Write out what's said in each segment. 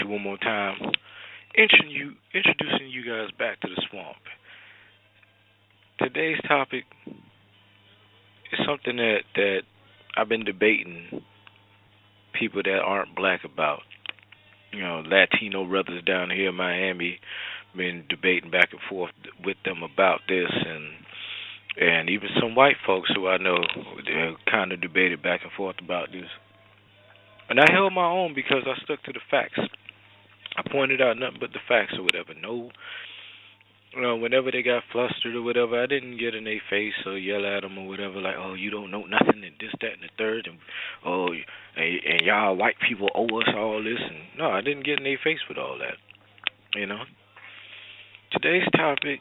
one more time, introducing you guys back to the swamp. Today's topic is something that I've been debating people that aren't black about. Latino brothers down here in Miami been debating back and forth with them about this, and even some white folks who I know kind of debated back and forth about this. And I held my own because I stuck to the facts. I pointed out nothing but the facts or whatever. No, whenever they got flustered or whatever, I didn't get in their face or yell at them or whatever, like, oh, you don't know nothing and this, that, and the third, and oh, and y'all white people owe us all this. And no, I didn't get in their face with all that. You know, today's topic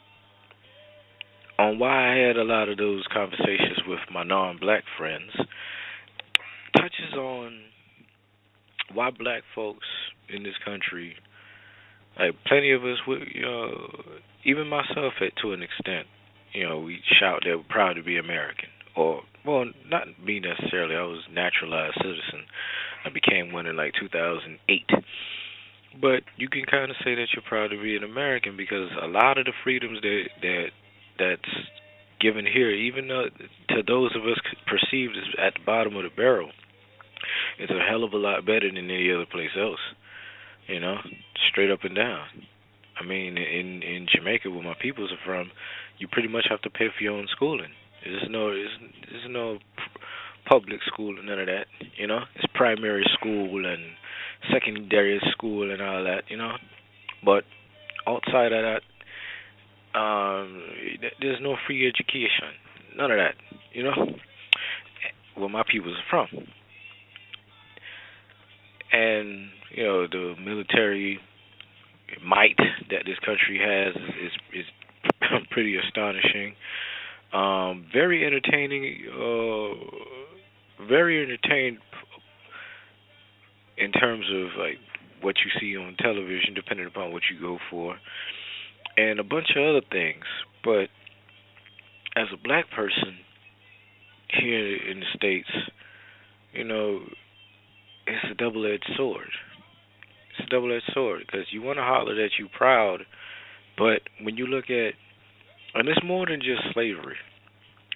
on why I had a lot of those conversations with my non-black friends touches on why black folks in this country, like plenty of us, even myself, to an extent, we shout that we're proud to be American, or well, not me necessarily. I was naturalized citizen. I became one in like 2008. But you can kind of say that you're proud to be an American because a lot of the freedoms that's given here, even though to those of us perceived as at the bottom of the barrel, it's a hell of a lot better than any other place else. You know, straight up and down. I mean, in Jamaica, where my peoples are from, you pretty much have to pay for your own schooling. There's no public school and none of that. It's primary school and secondary school and all that. But outside of that, there's no free education. None of that. Where my peoples are from. And the military might that this country has is pretty astonishing. Very entertaining. Very entertained in terms of like what you see on television, depending upon what you go for, and a bunch of other things. But as a black person here in the States, it's a double-edged sword. It's a double-edged sword because you want to holler that you proud, but when you look at, and it's more than just slavery.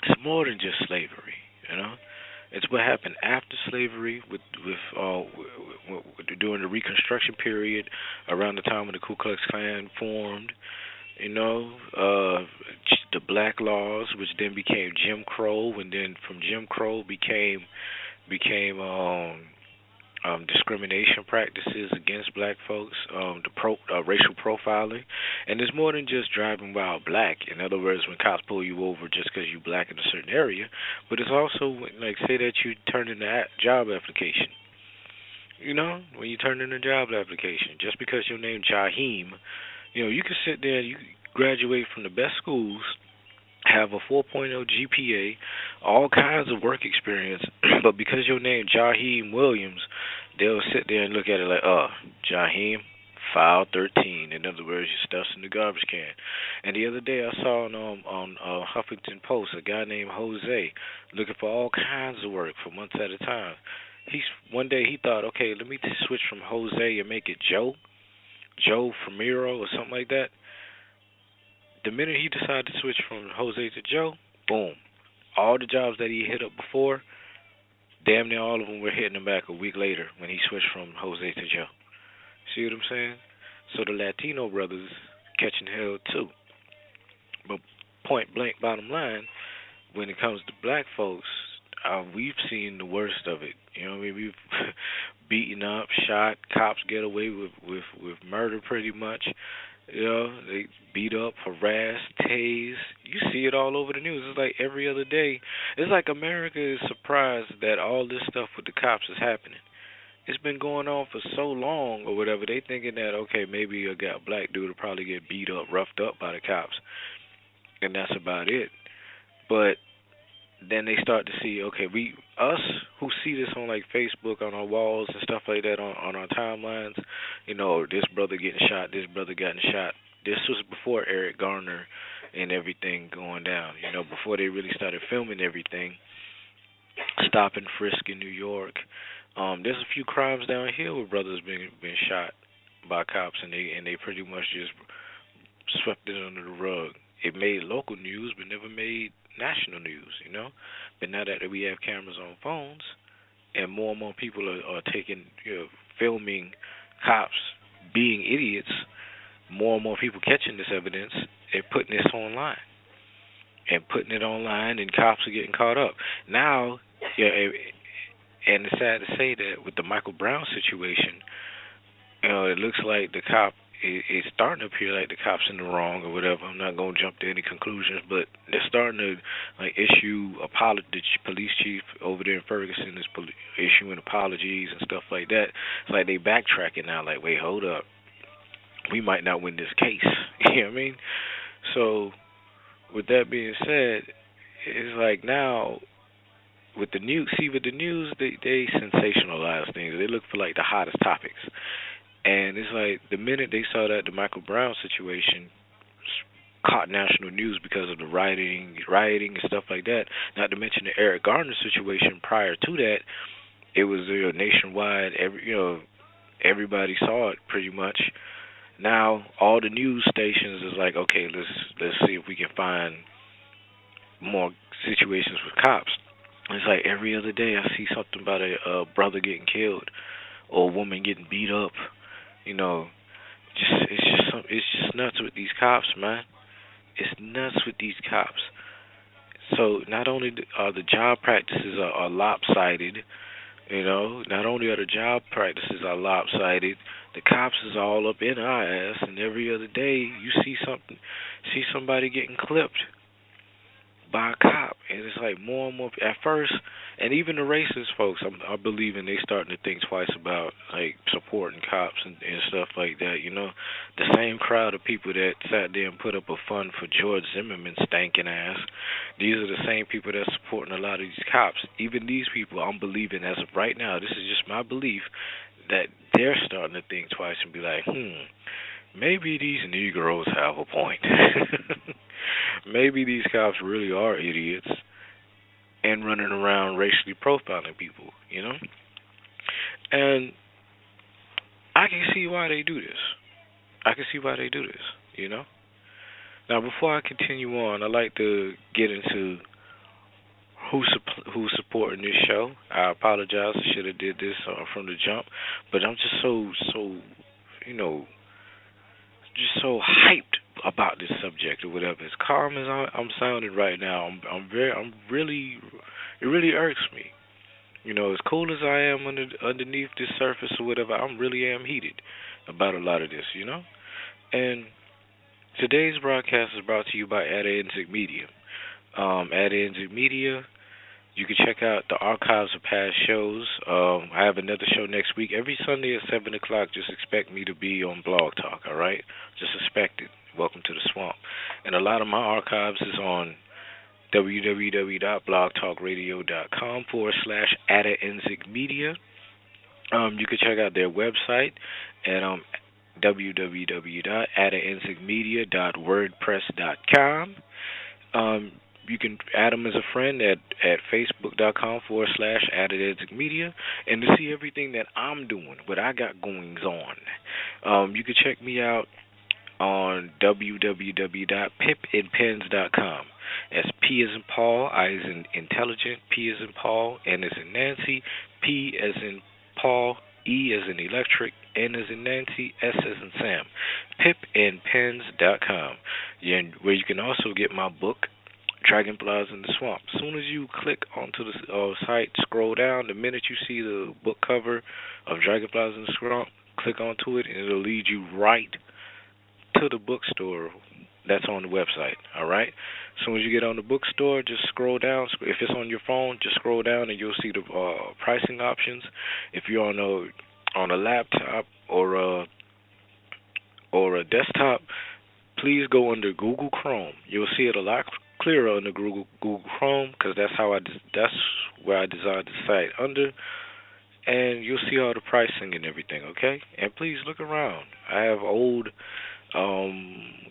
It's more than just slavery. It's what happened after slavery during the Reconstruction period, around the time when the Ku Klux Klan formed. The black laws, which then became Jim Crow, and then from Jim Crow became discrimination practices against black folks, racial profiling, and it's more than just driving while black. In other words, when cops pull you over just because you black in a certain area, but it's also like say that you turn in a job application. When you turn in a job application, just because your name Jaheem, you can sit there and you graduate from the best schools, have a 4.0 GPA, all kinds of work experience, but because your name Jaheim Williams, they'll sit there and look at it like, Jaheim, file 13. In other words, your stuff's in the garbage can. And the other day I saw on Huffington Post a guy named Jose looking for all kinds of work for months at a time. One day he thought, okay, let me switch from Jose and make it Joe Famiro or something like that. The minute he decided to switch from Jose to Joe, boom. All the jobs that he hit up before, damn near all of them were hitting him back a week later when he switched from Jose to Joe. See what I'm saying? So the Latino brothers catching hell too. But point blank, bottom line, when it comes to black folks, we've seen the worst of it. We've beaten up, shot, cops get away with murder pretty much. They beat up, harass, tase. You see it all over the news. It's like every other day. It's like America is surprised that all this stuff with the cops is happening. It's been going on for so long or whatever. They thinking that, okay, maybe a black dude will probably get beat up, roughed up by the cops, and that's about it. But then they start to see, okay, us who see this on like Facebook, on our walls and stuff like that, on our timelines, this brother getting shot, this brother getting shot. This was before Eric Garner and everything going down, before they really started filming everything. Stop and frisk in New York. There's a few crimes down here where brothers been shot, by cops, and they pretty much just swept it under the rug. It made local news, but never made national news. But now that we have cameras on phones, and more people are taking, filming cops being idiots, more and more people catching this evidence and putting this online and putting it online, and cops are getting caught up now. Yeah, and it's sad to say that with the Michael Brown situation, it looks like the cop it's starting to appear like the cops in the wrong or whatever. I'm not gonna jump to any conclusions, but they're starting to like issue apology. The police chief over there in Ferguson is issuing apologies and stuff like that. It's like they backtracking now. Like, wait, hold up, we might not win this case. You know what I mean? So, with that being said, it's like now with the news. See, with the news, they sensationalize things. They look for like the hottest topics. And it's like the minute they saw that the Michael Brown situation caught national news because of the rioting and stuff like that. Not to mention the Eric Garner situation prior to that, it was nationwide. Everybody saw it pretty much. Now all the news stations is like, okay, let's see if we can find more situations with cops. It's like every other day I see something about a brother getting killed or a woman getting beat up. You know, it's just nuts with these cops, man. It's nuts with these cops. So not only are the job practices are lopsided, not only are the job practices are lopsided, the cops is all up in our ass, and every other day you see somebody getting clipped by a cop, and it's like more and more at first, and even the racist folks, I believe in they starting to think twice about like supporting cops and stuff like that. The same crowd of people that sat there and put up a fund for George Zimmerman's stankin' ass. These are the same people that's supporting a lot of these cops. Even these people, I'm believing as of right now. This is just my belief that they're starting to think twice and be like, maybe these Negroes have a point. Maybe these cops really are idiots and running around racially profiling people. And I can see why they do this. Now, before I continue on, I'd like to get into who's supporting this show. I apologize. I should have did this from the jump, but I'm just so you know just so hyped about this subject or whatever. As calm as I'm sounding right now, it really irks me. As cool as I am underneath this surface or whatever, I really am heated about a lot of this. And today's broadcast is brought to you by Atlantic Media. Atlantic Media, you can check out the archives of past shows. I have another show next week. Every Sunday at 7 o'clock, just expect me to be on Blog Talk, all right? Just expect it. Welcome to the swamp. And a lot of my archives is on www.blogtalkradio.com/Atlantic You can check out their website at www.atlanticmedia.wordpress.com. You can add them as a friend at facebook.com/Atlantic and to see everything that I'm doing, what I got goings on. You can check me out on www.Pipnpens.com. That's P as in Paul, I as in intelligent, P as in Paul, N as in Nancy, P as in Paul, E as in electric, N as in Nancy, S as in Sam. Pipnpens.com, where you can also get my book, Dragonflies in the Swamp. As soon as you click onto the site, scroll down, the minute you see the book cover of Dragonflies in the Swamp, click onto it, and it'll lead you right to the bookstore that's on the website, all right? As soon as you get on the bookstore, just scroll down. If it's on your phone, just scroll down and you'll see the pricing options. If you're on a laptop or a desktop, please go under Google Chrome. You'll see it a lot clearer under Google Chrome because that's where I designed the site under, and you'll see all the pricing and everything. Okay, and please look around. I have old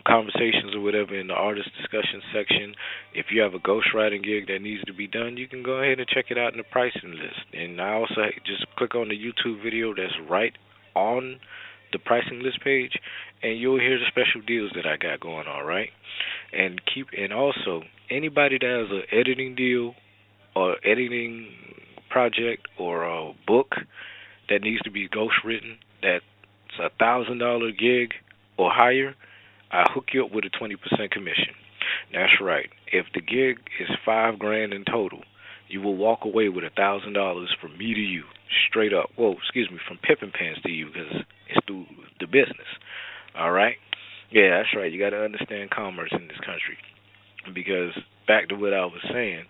conversations or whatever in the artist discussion section. If you have a ghostwriting gig that needs to be done, you can go ahead and check it out in the pricing list. And I also just click on the YouTube video that's right on the pricing list page, and you'll hear the special deals that I got going on, right? And also anybody that has an editing deal or editing project or a book that needs to be ghostwritten that's $1,000 gig or higher, I hook you up with a 20% commission. That's right. If the gig is 5 grand in total, you will walk away with $1,000 from me to you, straight up. Well, excuse me, from Pipnpens to you because it's through the business. All right. Yeah, that's right. You got to understand commerce in this country because back to what I was saying,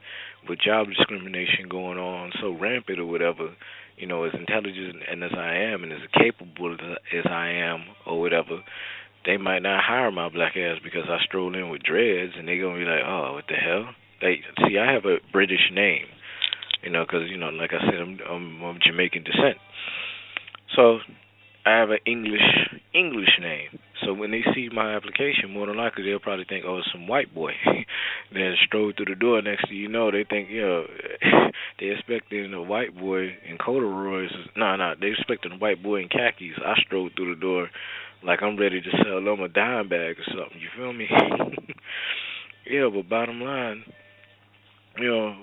with job discrimination going on so rampant or whatever, as intelligent and as I am and as capable as I am or whatever, they might not hire my black ass because I stroll in with dreads and they gonna be like, oh, what the hell? See, I have a British name, because like I said, I'm of Jamaican descent, so I have an English name. So when they see my application, more than likely they'll probably think, oh, it's some white boy. Then stroll through the door. Next thing you know, they think, they expecting a white boy in corduroys. No, they expecting a white boy in khakis. I stroll through the door like I'm ready to sell them a dime bag or something. You feel me? Yeah, but bottom line, you know,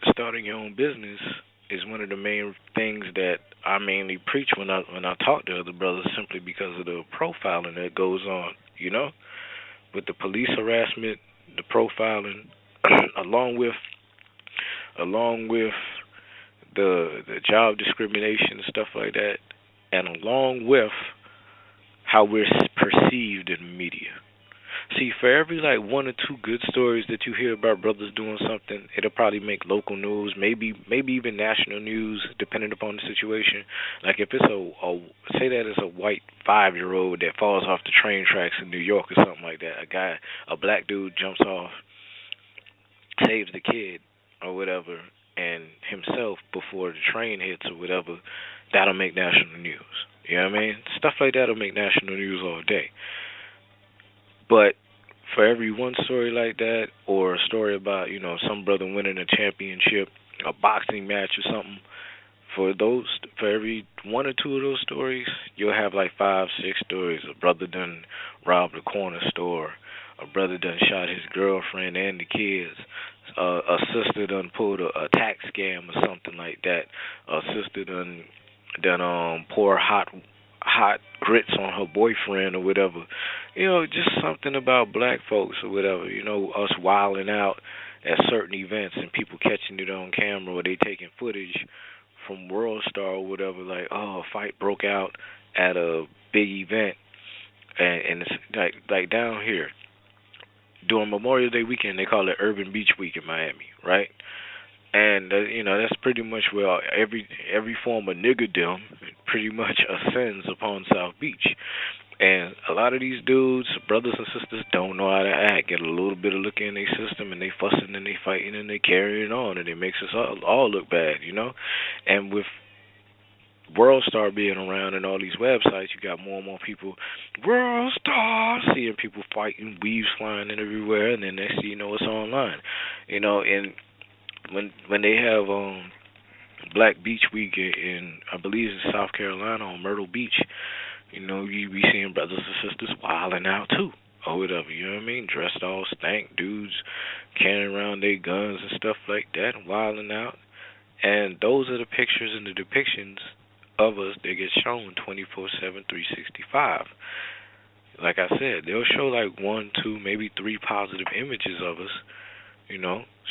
starting your own business is one of the main things that I mainly preach when I talk to other brothers, simply because of the profiling that goes on, with the police harassment, the profiling, along with the job discrimination and stuff like that, and along with how we're perceived in the media. See, for every like one or two good stories that you hear about brothers doing something, it'll probably make local news, maybe even national news, depending upon the situation. Like if it's a say that it's a white 5-year-old that falls off the train tracks in New York or something like that. A black dude jumps off, saves the kid or whatever, and himself before the train hits or whatever. That'll make national news. You know what I mean? Stuff like that'll make national news all day. But for every one story like that, or a story about, some brother winning a championship, a boxing match or something, for every one or two of those stories, you'll have like 5, 6 stories. A brother done robbed a corner store. A brother done shot his girlfriend and the kids. A sister done pulled a tax scam or something like that. A sister done pour hot grits on her boyfriend or whatever. Just something about black folks or whatever. Us wilding out at certain events and people catching it on camera, or they taking footage from World Star or whatever, like, oh, a fight broke out at a big event, and it's like down here during Memorial Day weekend, they call it Urban Beach Week in Miami, right? And that's pretty much where every form of niggerdom pretty much ascends upon South Beach. And a lot of these dudes, brothers and sisters, don't know how to act. Get a little bit of liquor in their system, and they fussing and they fighting and they carrying on, and it makes us all look bad, And with World Star being around and all these websites, you got more and more people, World Star, seeing people fighting, weaves flying in everywhere, and then next thing you know, it's online, and when they have Black Beach Week in, I believe it's South Carolina on Myrtle Beach, you be seeing brothers and sisters wilding out too, or whatever, you know what I mean? Dressed all stank, dudes carrying around their guns and stuff like that, and wilding out. And those are the pictures and the depictions of us that get shown 24/7, 365. Like I said, they'll show like 1, 2, maybe 3 positive images of us,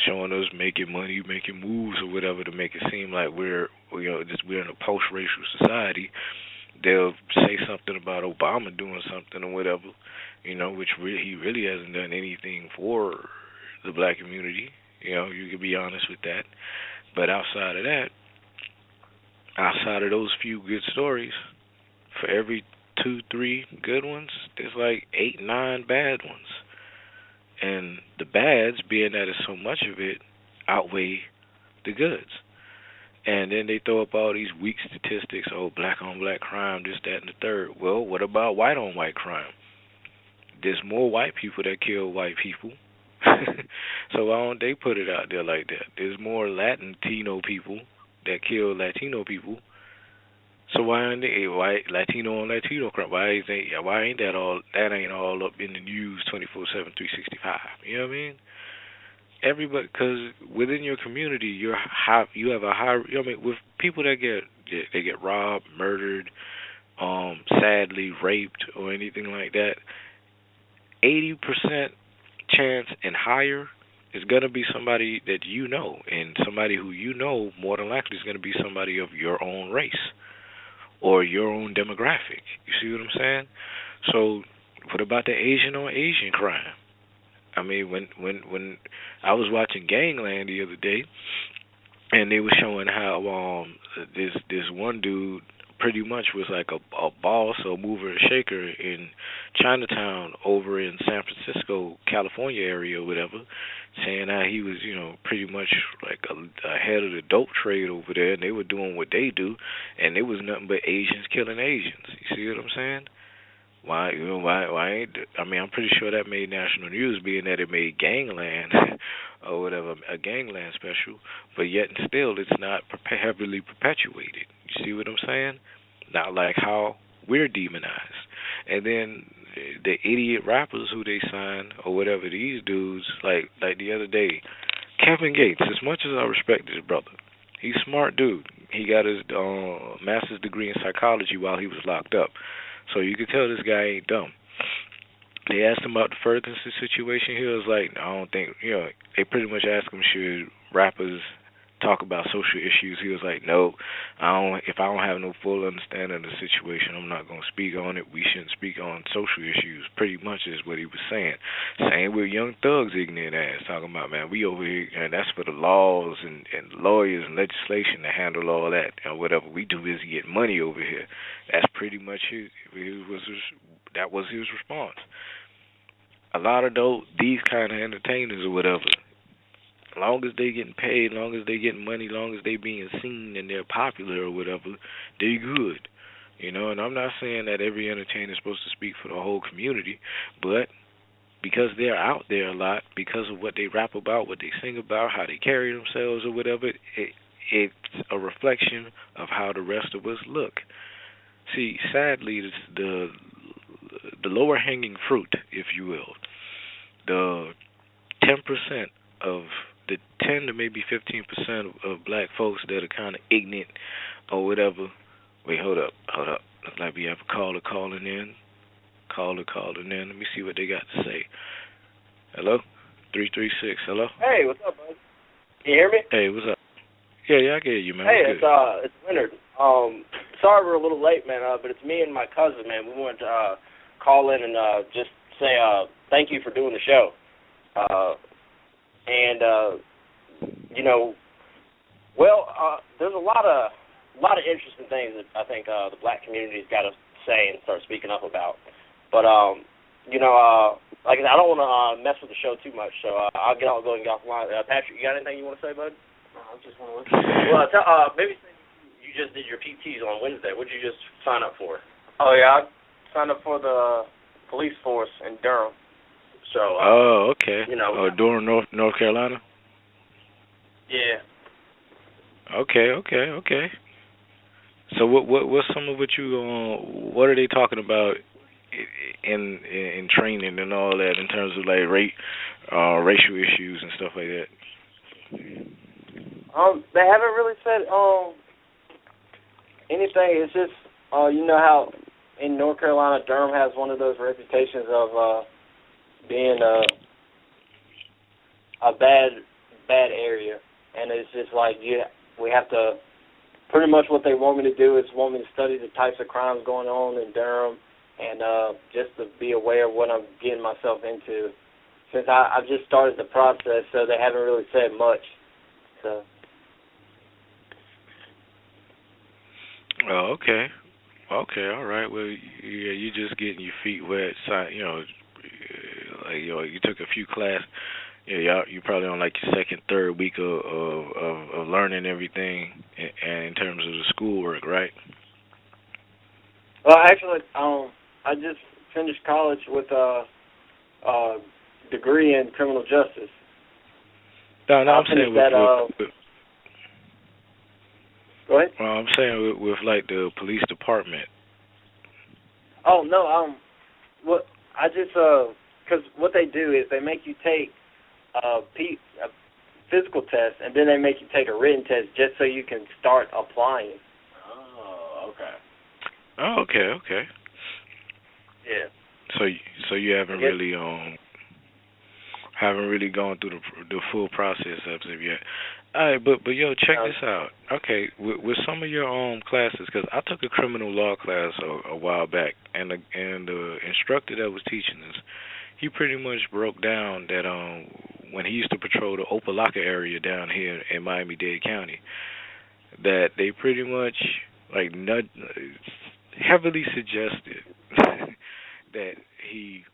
showing us making money, making moves or whatever, to make it seem like we're in a post-racial society. They'll say something about Obama doing something or whatever, which he really hasn't done anything for the black community. You can be honest with that. But outside of those few good stories, for every 2, 3 good ones, there's like 8, 9 bad ones. And the bads, being that it's so much of it, outweigh the goods. And then they throw up all these weak statistics, black on black crime, this, that, and the third. Well, what about white on white crime? There's more white people that kill white people. So why don't they put it out there like that? There's more Latino people that kill Latino people So why ain't they, why Latino on Latino crime? Why ain't that ain't all up in the news 24/7, 365? You know what I mean? Everybody, because within your community, you have a high. I mean, with people that get robbed, murdered, sadly raped, or anything like that, 80% chance and higher is gonna be somebody that you know, and somebody who you know more than likely is gonna be somebody of your own race or your own demographic. You see what I'm saying? So, what about the Asian on Asian crime? I mean, when I was watching Gangland the other day, and they were showing how this one dude pretty much was like a boss or mover and shaker in Chinatown over in San Francisco, California area or whatever, saying how he was, pretty much like a head of the dope trade over there, and they were doing what they do, and it was nothing but Asians killing Asians. You see what I'm saying? Why ain't? I mean, I'm pretty sure that made national news, being that it made Gangland or whatever, a Gangland special. But yet and still, it's not heavily perpetuated. You see what I'm saying? Not like how we're demonized. And then the idiot rappers who they sign or whatever, these dudes, like the other day, Kevin Gates. As much as I respect this brother, he's a smart dude. He got his master's degree in psychology while he was locked up. So you can tell this guy ain't dumb. They asked him about the Ferguson situation. He was like, I don't think, they pretty much asked him, should rappers talk about social issues? He was like, no, if I don't have no full understanding of the situation, I'm not going to speak on it. We shouldn't speak on social issues, pretty much is what he was saying. Same with Young Thug's ignorant ass, talking about, man, we over here, and that's for the laws and lawyers and legislation to handle all that, and whatever we do is get money over here. That's pretty much that was his response. A lot of these kind of entertainers or whatever, long as they getting paid, long as they getting money, long as they being seen and they're popular or whatever, they good. And I'm not saying that every entertainer is supposed to speak for the whole community, but because they're out there a lot, because of what they rap about, what they sing about, how they carry themselves or whatever, it's a reflection of how the rest of us look. See, sadly, the lower hanging fruit, if you will, the 10% of the 10 to maybe 15% of black folks that are kind of ignorant or whatever. Wait, hold up. Looks like we have a caller calling in. Caller calling in. Let me see what they got to say. Hello? 336. Hello? Hey, what's up, bud? Can you hear me? Hey, what's up? Yeah, I can hear you, man. Hey, it's Leonard. Sorry we're a little late, man, but it's me and my cousin, man. We wanted to call in and just say thank you for doing the show. There's a lot of interesting things that I think the black community's got to say and start speaking up about. But like I said, I don't want to mess with the show too much, so I'll go ahead and get off the line. Patrick, you got anything you want to say, bud? No, I just want to listen. Well, maybe you just did your PTs on Wednesday. What did you just sign up for? Oh yeah, I signed up for the police force in Durham. So. Okay. Durham, North Carolina. Yeah. Okay. So what's some of what what are they talking about in training and all that in terms of like racial issues and stuff like that? They haven't really said anything. It's just how in North Carolina Durham has one of those reputations of being a bad area, and it's just like we have to. Pretty much what they want me to do is want me to study the types of crimes going on in Durham and just to be aware of what I'm getting myself into. Since I've just started the process, so they haven't really said much. So. Oh, okay. All right. Well, yeah, you're just getting your feet wet. You took a few classes. Yeah, you probably on like your second, third week of learning everything in terms of the schoolwork, right? Well, actually, I just finished college with a degree in criminal justice. No, I'm saying Go ahead. Well, I'm saying with like the police department. Oh no, what I just because what they do is they make you take a physical test, and then they make you take a written test just so you can start applying. Oh, okay. Oh, okay. Yeah. So you haven't really gone through the full process of it yet. All right, but yo, check this out. Okay, with some of your classes, because I took a criminal law class a while back, and the instructor that was teaching us, he pretty much broke down that when he used to patrol the Opelika area down here in Miami-Dade County, that they pretty much like heavily suggested that he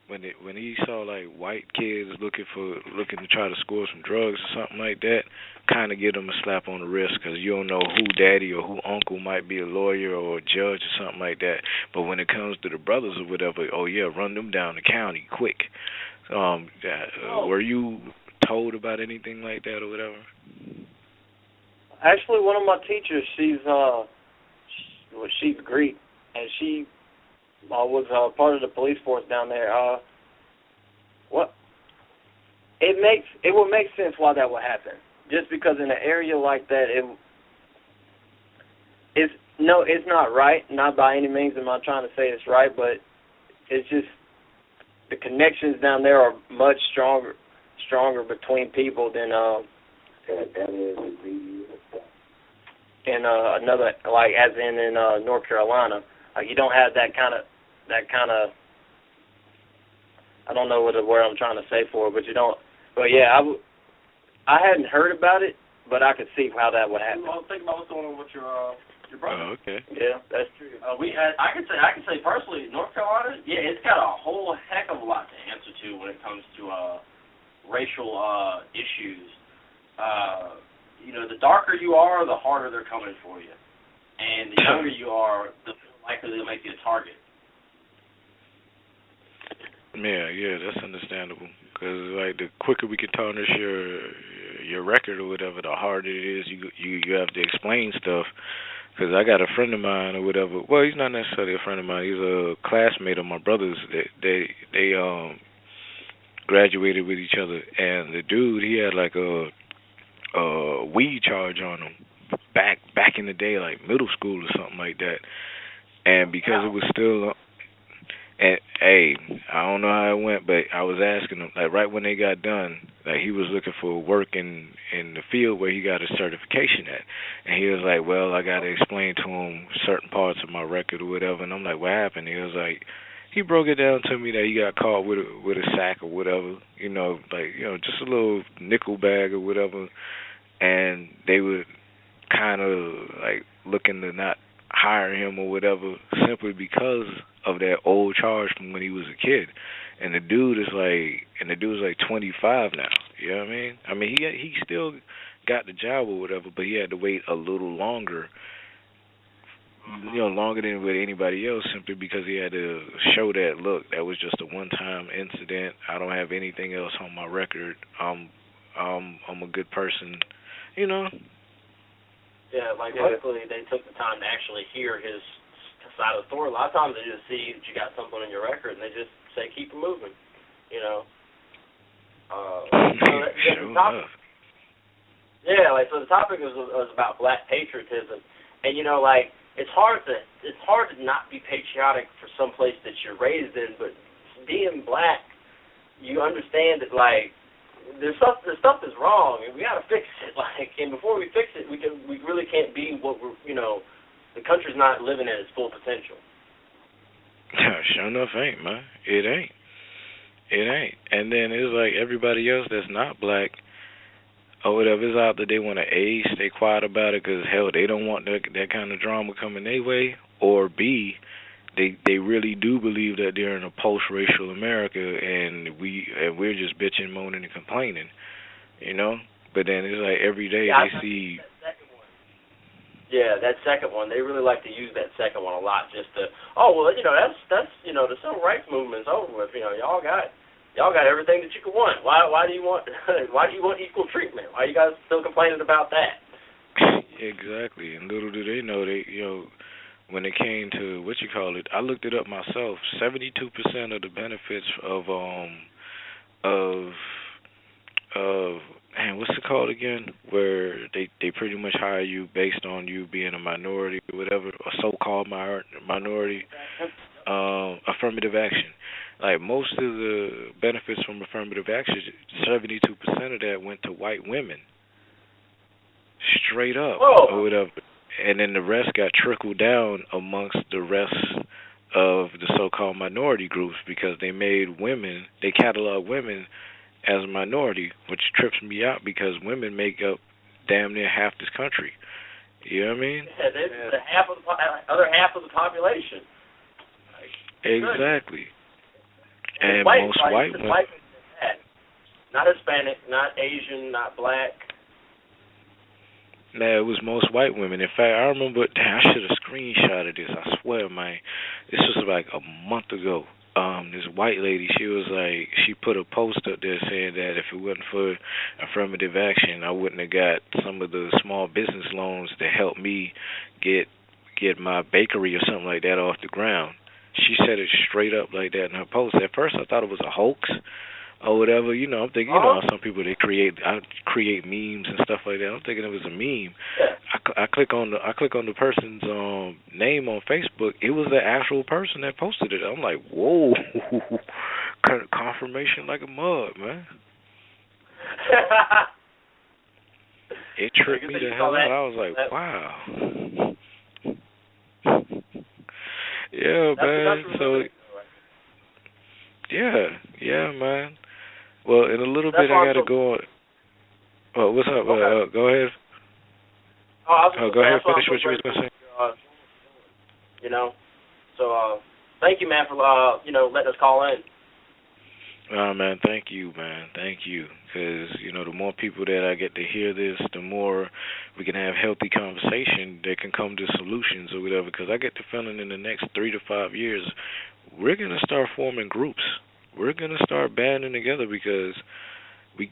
when he saw like white kids looking to try to score some drugs or something like that, kind of give them a slap on the wrist, because you don't know who daddy or who uncle might be a lawyer or a judge or something like that. But when it comes to the brothers or whatever, oh yeah, run them down the county quick. Were you told about anything like that or whatever? Actually, one of my teachers, she's Greek, and she was part of the police force down there. It would make sense why that would happen. Just because in an area like that, it's not right. Not by any means am I trying to say it's right, but it's just the connections down there are much stronger between people than in another, like as in North Carolina. Like you don't have that kind of I don't know what the word I'm trying to say for it, but you don't. But yeah, I hadn't heard about it, but I could see how that would happen. Well, think about what's going on with your brother. Oh, okay. Yeah, that's true. I can say personally, North Carolina, yeah, it's got a whole heck of a lot to answer to when it comes to racial issues. The darker you are, the harder they're coming for you, and the younger you are, the more likely they'll make you a target. Yeah, that's understandable. Because like the quicker we can tarnish your record or whatever, the harder it is. You have to explain stuff. Because I got a friend of mine or whatever. Well, he's not necessarily a friend of mine. He's a classmate of my brother's. They graduated with each other, and the dude, he had like a weed charge on him back in the day, like middle school or something like that. And because it was still. And hey, I don't know how it went, but I was asking him, like right when they got done, like he was looking for work in the field where he got his certification at, and he was like, well, I got to explain to him certain parts of my record or whatever, and I'm like, what happened? He was like, he broke it down to me that he got caught with a sack or whatever, just a little nickel bag or whatever, and they were kind of like looking to not hire him or whatever simply because of that old charge from when he was a kid. And the dude is like 25 now. You know what I mean? I mean, he still got the job or whatever, but he had to wait a little longer, longer than with anybody else, simply because he had to show that, look, that was just a one-time incident. I don't have anything else on my record. I'm a good person, Yeah, like basically they took the time to actually hear his side of the story. A lot of times they just see that you got something in your record and they just say keep it moving, Sure enough. Yeah, like so the topic was about black patriotism, and it's hard to not be patriotic for some place that you're raised in, but being black, you understand that like. The stuff is wrong, and we got to fix it. And before we fix it, we really can't be what we're. The country's not living at its full potential. Sure enough, ain't, man. It ain't. And then it's like everybody else that's not black or whatever is out there. They want to A, stay quiet about it because hell, they don't want that kind of drama coming their way, or B, They really do believe that they're in a post-racial America, and we're just bitching, moaning, and complaining, But then it's like every day they see. That second one. They really like to use that second one a lot, just to. Oh well, that's the civil rights movement's over with. Y'all got everything that you could want. Why do you want equal treatment? Why are you guys still complaining about that? Exactly. And little do they know, when it came to what you call it, I looked it up myself. 72% of the benefits of and what's it called again? Where they pretty much hire you based on you being a minority or whatever, a so-called minority. Affirmative action. Like most of the benefits from affirmative action, 72% of that went to white women, straight up Whoa. or whatever, and then the rest got trickled down amongst the rest of the so-called minority groups because they catalog women as a minority, which trips me out because women make up damn near half this country. You know what I mean? Yeah, they're the other half of the population. Exactly. And white, most white women. Not Hispanic, not Asian, not black. Nah, it was most white women. In fact, I remember, I should have screenshotted this. I swear, man. This was like a month ago. This white lady, she put a post up there saying that if it wasn't for affirmative action, I wouldn't have got some of the small business loans that helped me get my bakery or something like that off the ground. She said it straight up like that in her post. At first, I thought it was a hoax or whatever. I'm thinking, some people they create memes and stuff like that. I'm thinking it was a meme. I click on the person's name on Facebook. It was the actual person that posted it. I'm like, whoa, confirmation like a mug, man. It tripped me the hell out. I was like, wow. Yeah, man. So, yeah, man. Well, in a little bit, I gotta go on. Oh, what's up? Okay. Go ahead. Go ahead. Finish what you were gonna say. So thank you, man, for letting us call in. Man, thank you, man. Thank you. Because, the more people that I get to hear this, the more we can have healthy conversation that can come to solutions or whatever. Because I get the feeling in the next 3 to 5 years, we're going to start forming groups. We're going to start banding together because we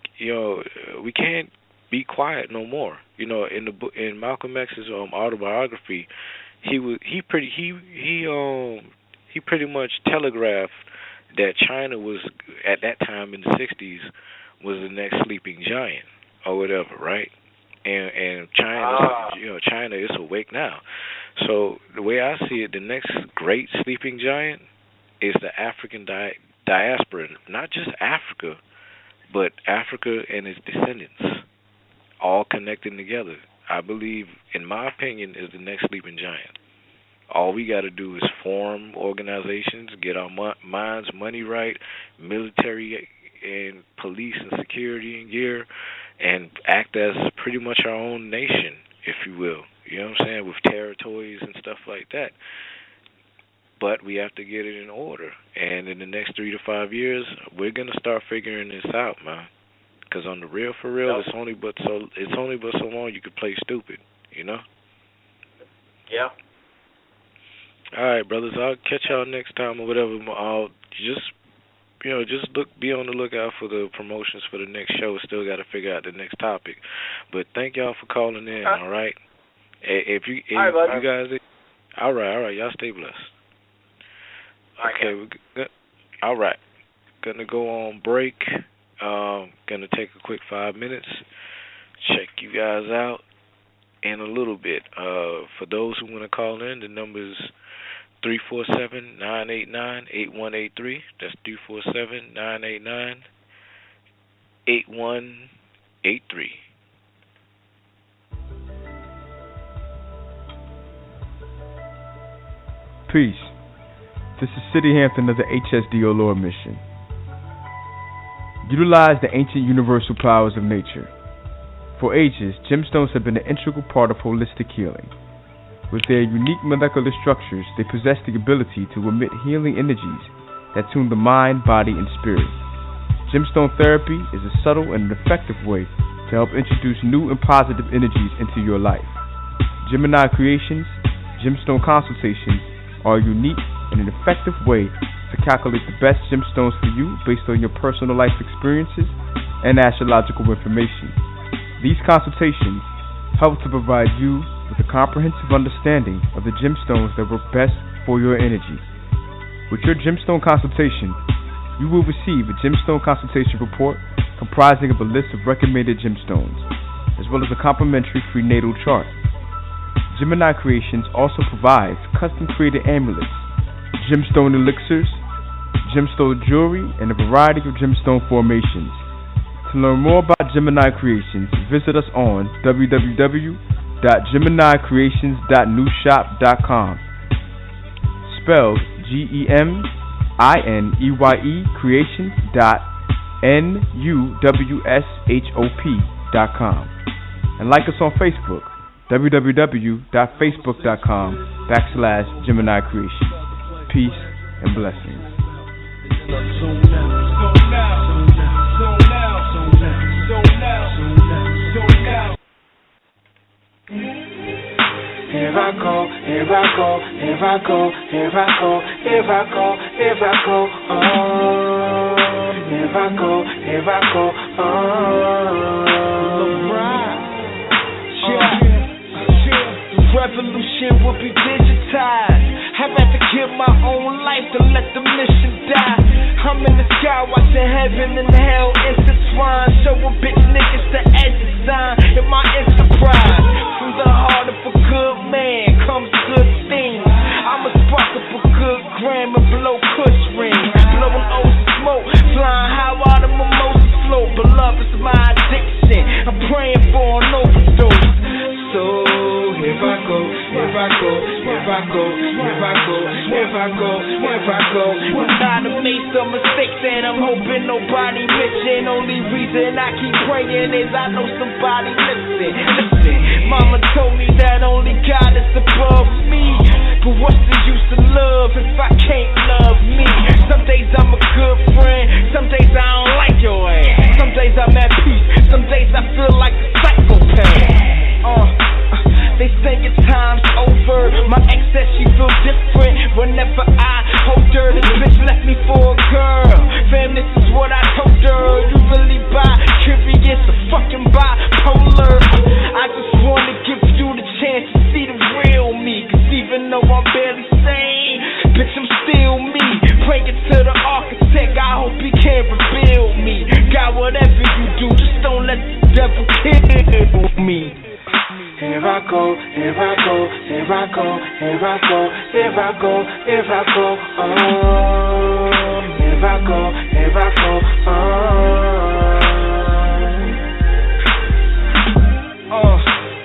can't be quiet no more. In Malcolm X's autobiography, he pretty much telegraphed that China was, at that time in the 60s, was the next sleeping giant or whatever, right? And China is awake now. So the way I see it, the next great sleeping giant is the African diaspora, not just Africa, but Africa and its descendants, all connecting together. I believe, in my opinion, is the next sleeping giant. All we got to do is form organizations, get our minds, money right, military and police and security and gear, and act as pretty much our own nation, if you will. You know what I'm saying? With territories and stuff like that. But we have to get it in order. And in the next 3 to 5 years, we're going to start figuring this out, man. Because on the real, for real, it's only but so long you can play stupid, Yeah. All right, brothers. I'll catch y'all next time or whatever. I'll just be on the lookout for the promotions for the next show. Still got to figure out the next topic. But thank y'all for calling in. All right. If you guys, all right. Y'all stay blessed. Okay. All right. Gonna go on break. Gonna take a quick 5 minutes. Check you guys out in a little bit. For those who want to call in, the number is 347-989-8183. That's 347-989-8183. Peace. This is City Hampton of the HSDO Lord Mission. Utilize the ancient universal powers of nature. For ages, gemstones have been an integral part of holistic healing. With their unique molecular structures, they possess the ability to emit healing energies that tune the mind, body, and spirit. Gemstone therapy is a subtle and an effective way to help introduce new and positive energies into your life. Gemini Creations gemstone consultations are a unique and an effective way to calculate the best gemstones for you based on your personal life experiences and astrological information. These consultations helps to provide you with a comprehensive understanding of the gemstones that work best for your energy. With your gemstone consultation, you will receive a gemstone consultation report comprising of a list of recommended gemstones, as well as a complimentary prenatal chart. Gemini Creations also provides custom-created amulets, gemstone elixirs, gemstone jewelry, and a variety of gemstone formations. To learn more about Gemini Creations, visit us on www.geminicreations.newshop.com. Spelled GEMINEYE creations.NUWSHOP.com. And like us on Facebook, www.facebook.com/Gemini Creations. Peace and blessings. Here I go, here I go, here I go, here I go, here I go, here I go, here I go, here I go, Revolution will be digitized. I've had to give my own life to let the mission die. I'm in the sky watching heaven and hell intertwine. Showing bitch niggas the exit sign in my enterprise. From the heart of a good man comes good things. I'm a spark up a good gram and blow kush rings. Blowing old smoke, flying high while the mimosas float. Beloved is my addiction. I'm praying for an overdose. So here I go, here I go, here I go, here I go, here I go, here I go. I done made some mistakes and I'm hoping nobody mention. Only reason I keep praying is I know somebody listen. Mama told me that only God is above me. But what's the use of love if I can't love me? Some days I'm a good friend, some days I don't like your ass. Some days I'm at peace, some days I feel like a psychopath. They say your time's over. My ex says she feel different whenever I hold her. This bitch left me for a girl. Fam, this is what I told her. You really bi-curious or fucking bipolar? I just wanna give you the chance to see the real me. Cause even though I'm barely sane, bitch, I'm still me. Praying to the architect, I hope he can reveal me. God, whatever you do, just don't let the devil kill me. Here I go, here I go, here I go, here I go, here I go, here I go, here I go, here I go,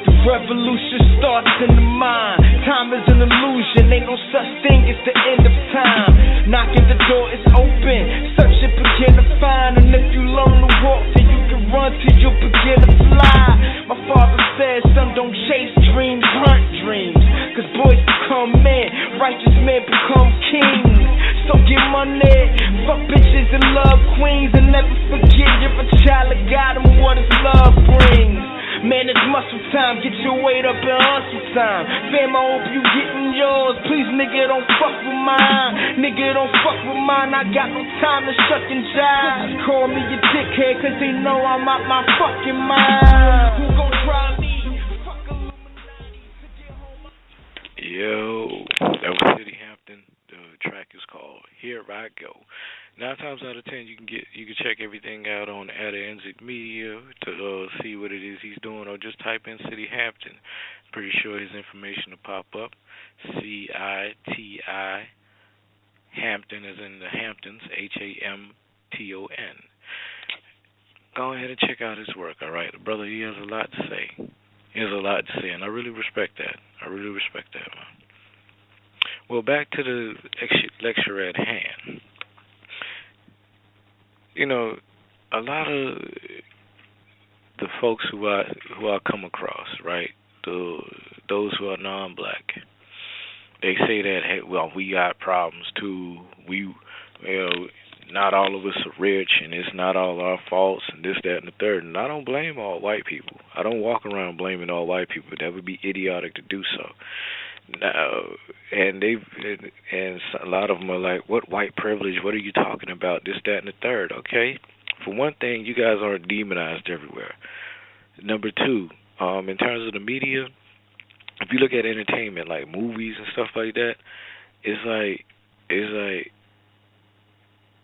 The revolution starts in the mind. Time is an illusion, ain't no such thing as the end of time. Knocking the door is open, search it begin to find. And if you learn to walk, then you can run till you begin to fly. My father said, son, don't chase dreams, hunt dreams. Cause boys become men, righteous men become kings. So get money, fuck bitches and love queens. And never forget you're a child of God and what his love brings. Man, it's muscle time, get your weight up and hustle time. Fam, I hope you getting yours. Please, nigga, don't fuck with mine. Nigga, don't fuck with mine. I got no time to shuck and jive. Call me a dickhead, cause they know I'm out my fucking mind. Who gon' try me? Fuck Illuminati to get home. Yo, that was City Hampton. The track is called Here I Go. 9 times out of 10, you can check everything out on Atlantic Media to see what it is he's doing, or just type in City Hampton. Pretty sure his information will pop up. CITI Hampton, as in the Hamptons, HAMTON. Go ahead and check out his work. All right, the brother, he has a lot to say. He has a lot to say, and I really respect that. Man. Well, back to the lecture at hand. You know, a lot of the folks who I come across, right, those who are non-black, they say that, hey, well, we got problems too. Not all of us are rich, and it's not all our faults, and this, that, and the third. And I don't blame all white people. I don't walk around blaming all white people. That would be idiotic to do so. And a lot of them are like, what white privilege? What are you talking about? This, that, and the third. Okay, for one thing, you guys aren't demonized everywhere. Number two, In terms of the media, if you look at entertainment like movies and stuff like that, it's like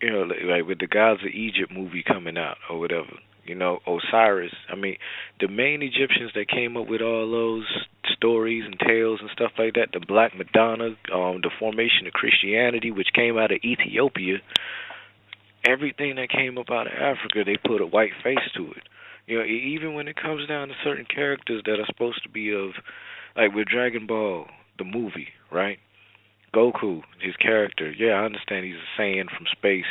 like with the Gods of Egypt movie coming out or whatever. Osiris. I mean, the main Egyptians that came up with all those stories and tales and stuff like that, the Black Madonna, the formation of Christianity, which came out of Ethiopia, everything that came up out of Africa, they put a white face to it. Even when it comes down to certain characters that are supposed to be of, like with Dragon Ball, the movie, right? Goku, his character, yeah, I understand he's a Saiyan from space,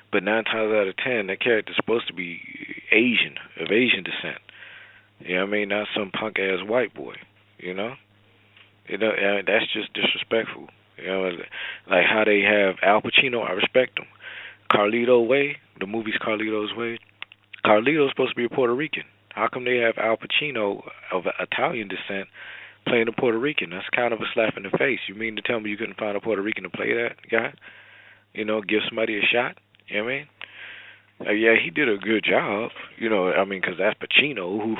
but 9 times out of 10, that character's supposed to be Asian, of Asian descent. You know what I mean? Not some punk ass white boy. You know? That's just disrespectful. Like how they have Al Pacino, I respect him. Carlito Way, the movie's Carlito's Way. Carlito's supposed to be a Puerto Rican. How come they have Al Pacino of Italian descent playing a Puerto Rican? That's kind of a slap in the face. You mean to tell me you couldn't find a Puerto Rican to play that guy? Give somebody a shot? You know what I mean? Yeah, he did a good job. Because that's Pacino. Who,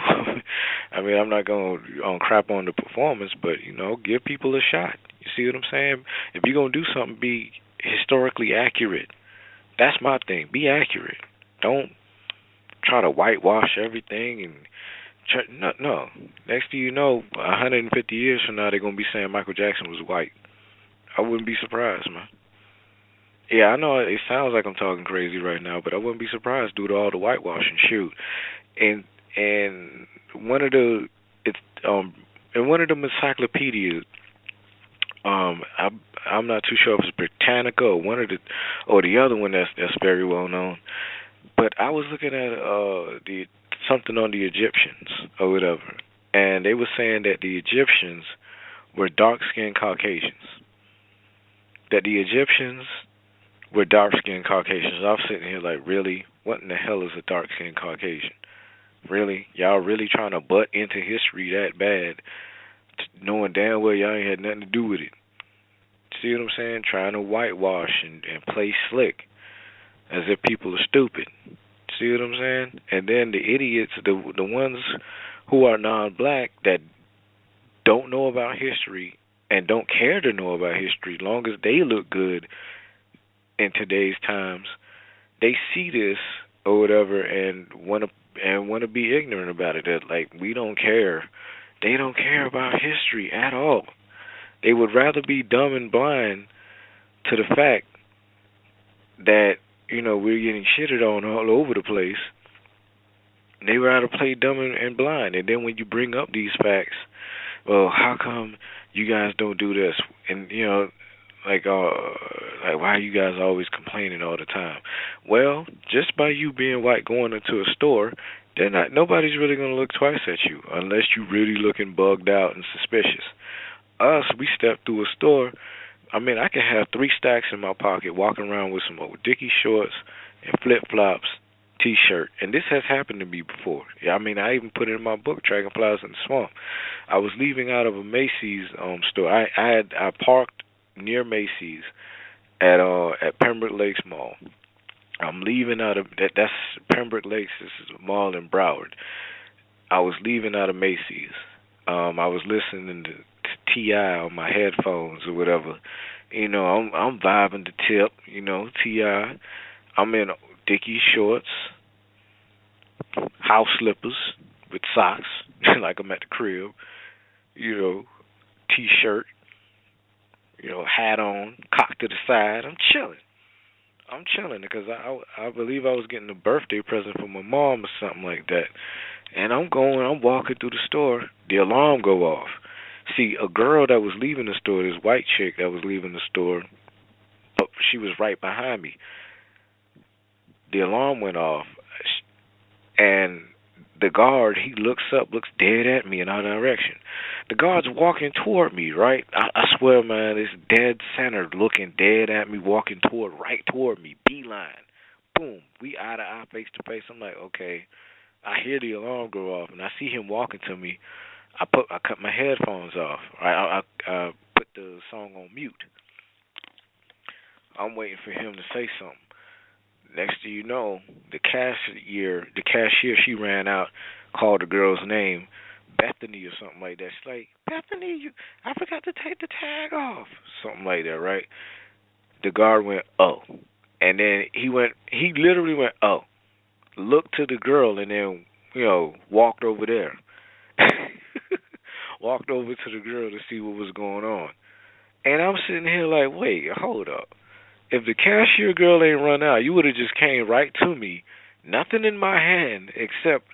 I'm not going to crap on the performance, but, give people a shot. You see what I'm saying? If you're going to do something, be historically accurate. That's my thing. Be accurate. Don't try to whitewash everything and no. Next thing you know, 150 years from now, they're going to be saying Michael Jackson was white. I wouldn't be surprised, man. Yeah, I know it sounds like I'm talking crazy right now, but I wouldn't be surprised due to all the whitewashing. Shoot, and one of the in one of them encyclopedias, I'm not too sure if it's Britannica or the other one that's very well known, but I was looking at something on the Egyptians or whatever, and they were saying that the Egyptians were dark-skinned Caucasians. That the Egyptians were dark-skinned Caucasians. I was sitting here like, really? What in the hell is a dark-skinned Caucasian? Really? Y'all really trying to butt into history that bad, knowing damn well y'all ain't had nothing to do with it? See what I'm saying? Trying to whitewash and play slick as if people are stupid. See what I'm saying? And then the idiots, the ones who are non-black that don't know about history and don't care to know about history, long as they look good in today's times, they see this or whatever and want to be ignorant about it. That like we don't care. They don't care about history at all. They would rather be dumb and blind to the fact that we're getting shitted on all over the place. They would rather play dumb and blind. And then when you bring up these facts, well, how come you guys don't do this? And like why are you guys always complaining all the time? Well, just by you being white going into a store, nobody's really gonna look twice at you unless you really looking bugged out and suspicious. Us, we step through a store. I could have 3 stacks in my pocket, walking around with some old Dickie shorts and flip flops, T-shirt, and this has happened to me before. Yeah, I even put it in my book, Dragonflies in the Swamp. I was leaving out of a Macy's store. I parked near Macy's at Pembroke Lakes Mall. I'm leaving out of that's Pembroke Lakes. This is a mall in Broward. I was leaving out of Macy's. I was listening to T.I. on my headphones or whatever. I'm vibing the tip. T.I. I'm in Dickie shorts, house slippers with socks, like I'm at the crib. T-shirt. Hat on, cocked to the side. I'm chilling because I believe I was getting a birthday present from my mom or something like that. And I'm walking through the store. The alarm go off. See, a girl that was leaving the store, this white chick that was leaving the store, she was right behind me. The alarm went off, and the guard, he looks up, looks dead at me in our direction. The guard's walking toward me, right? I swear, man, it's dead center, looking dead at me, walking right toward me, beeline. Boom, we eye to eye, face to face. I'm like, okay. I hear the alarm go off, and I see him walking to me. I cut my headphones off. I put the song on mute. I'm waiting for him to say something. Next thing you know, the cashier, she ran out, called the girl's name, Bethany or something like that. She's like, Bethany, I forgot to take the tag off. Something like that, right? The guard went, oh. And then he literally went, oh. Looked to the girl and then, walked over there. Walked over to the girl to see what was going on. And I'm sitting here like, wait, hold up. If the cashier girl ain't run out, you would have just came right to me. Nothing in my hand except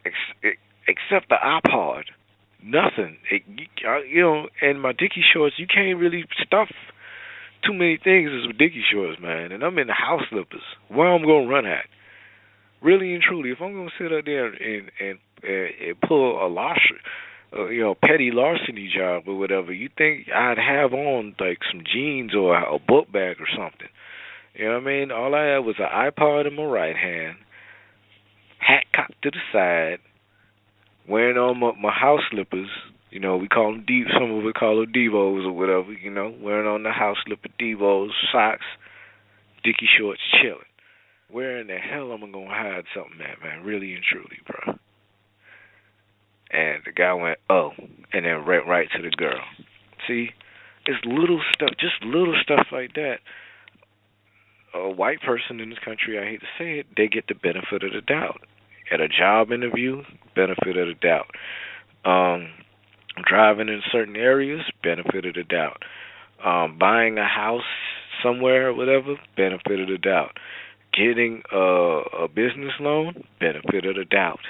the iPod. Nothing. And my Dickie shorts, you can't really stuff too many things with Dickie shorts, man. And I'm in the house slippers. Where I'm going to run at? Really and truly, if I'm going to sit out there and pull a petty larceny job or whatever, you think I'd have on like some jeans or a book bag or something? You know what I mean? All I had was an iPod in my right hand, hat cocked to the side, wearing on my house slippers. We call them some of us call them Devos or whatever. Wearing on the house slipper Devos, socks, Dickie shorts, chilling. Where in the hell am I gonna hide something at, man? Really and truly, bro. And the guy went, oh, and then went right to the girl. See, it's little stuff, just little stuff like that. A white person in this country, I hate to say it, they get the benefit of the doubt. At a job interview, benefit of the doubt. Driving in certain areas, benefit of the doubt. Buying a house somewhere or whatever, benefit of the doubt. Getting a business loan, benefit of the doubt.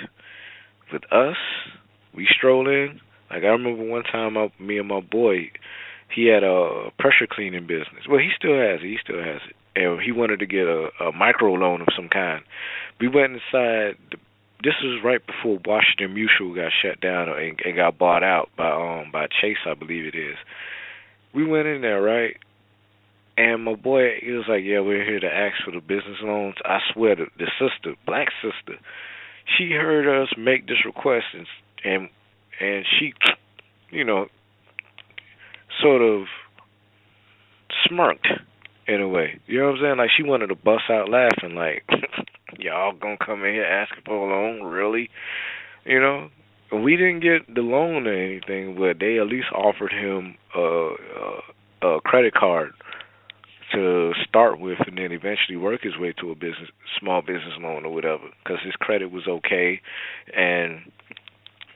With us, we stroll in. Like I remember one time, me and my boy, he had a pressure cleaning business. Well, he still has it. And he wanted to get a micro loan of some kind. We went inside. This was right before Washington Mutual got shut down and got bought out by Chase, I believe it is. We went in there, right? And my boy, he was like, yeah, we're here to ask for the business loans. I swear, the sister, black sister, she heard us make this request and she, sort of smirked in a way. You know what I'm saying? Like she wanted to bust out laughing like, y'all gonna come in here asking for a loan? Really? We didn't get the loan or anything, but they at least offered him a credit card to start with, and then eventually work his way to a small business loan or whatever, because his credit was okay, and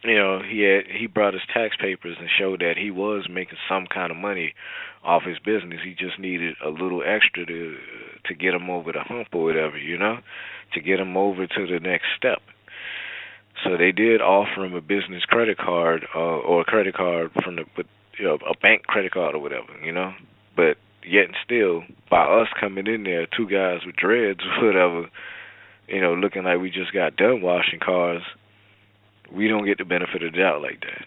he brought his tax papers and showed that he was making some kind of money off his business. He just needed a little extra to get him over the hump or whatever, to get him over to the next step. So they did offer him a business credit card or a credit card from a bank credit card or whatever, but yet and still, by us coming in there, two guys with dreads or whatever, looking like we just got done washing cars, we don't get the benefit of the doubt like that,